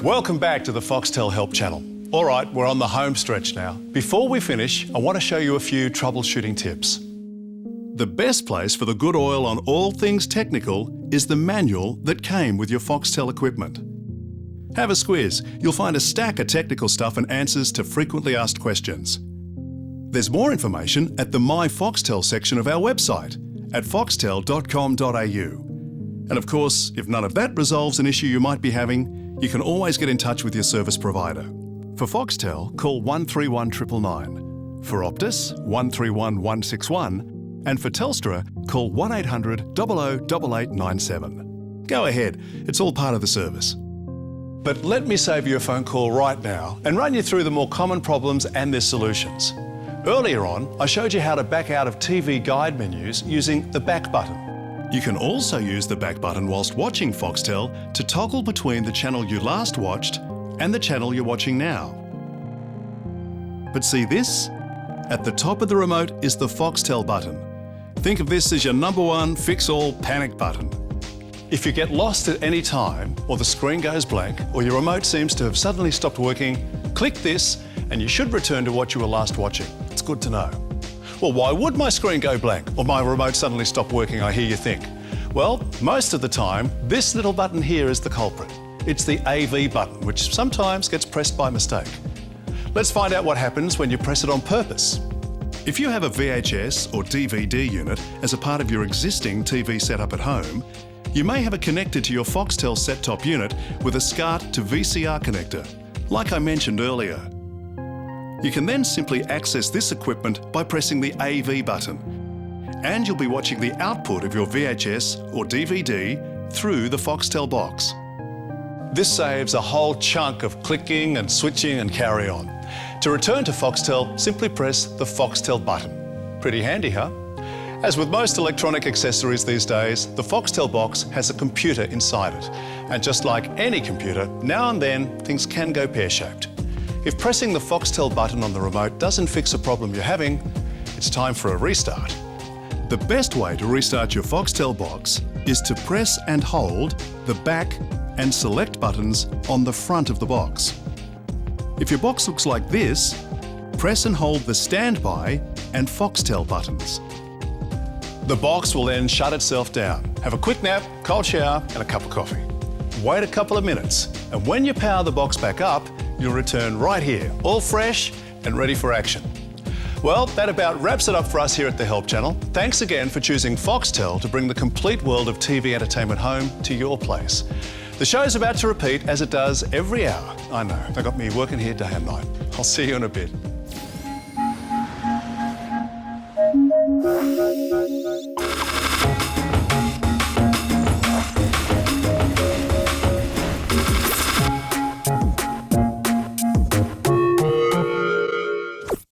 Welcome back to the Foxtel Help Channel. All right, we're on the home stretch now. Before we finish, I want to show you a few troubleshooting tips. The best place for the good oil on all things technical is the manual that came with your Foxtel equipment. Have a squiz. You'll find a stack of technical stuff and answers to frequently asked questions. There's more information at the My Foxtel section of our website at foxtel.com.au. And of course, if none of that resolves an issue you might be having, you can always get in touch with your service provider. For Foxtel, call 131 999. For Optus, 131 161. And for Telstra, call 1800 00 8897. Go ahead, it's all part of the service. But let me save you a phone call right now and run you through the more common problems and their solutions. Earlier on, I showed you how to back out of TV guide menus using the back button. You can also use the back button whilst watching Foxtel to toggle between the channel you last watched and the channel you're watching now. But see this? At the top of the remote is the Foxtel button. Think of this as your #1 fix-all panic button. If you get lost at any time, or the screen goes blank, or your remote seems to have suddenly stopped working, click this and you should return to what you were last watching. It's good to know. Well, why would my screen go blank or my remote suddenly stop working, I hear you think? Well, most of the time, this little button here is the culprit. It's the AV button, which sometimes gets pressed by mistake. Let's find out what happens when you press it on purpose. If you have a VHS or DVD unit as a part of your existing TV setup at home, you may have it connected to your Foxtel set-top unit with a SCART to VCR connector, like I mentioned earlier. You can then simply access this equipment by pressing the AV button, and you'll be watching the output of your VHS or DVD through the Foxtel box. This saves a whole chunk of clicking and switching and carry on. To return to Foxtel, simply press the Foxtel button. Pretty handy, huh? As with most electronic accessories these days, the Foxtel box has a computer inside it. And just like any computer, now and then things can go pear-shaped. If pressing the Foxtel button on the remote doesn't fix a problem you're having, it's time for a restart. The best way to restart your Foxtel box is to press and hold the back and select buttons on the front of the box. If your box looks like this, press and hold the standby and Foxtel buttons. The box will then shut itself down. Have a quick nap, cold shower and a cup of coffee. Wait a couple of minutes, and when you power the box back up, you'll return right here, all fresh and ready for action. Well, that about wraps it up for us here at the Help Channel. Thanks again for choosing Foxtel to bring the complete world of TV entertainment home to your place. The show's about to repeat as it does every hour. I know, they got me working here day and night. I'll see you in a bit.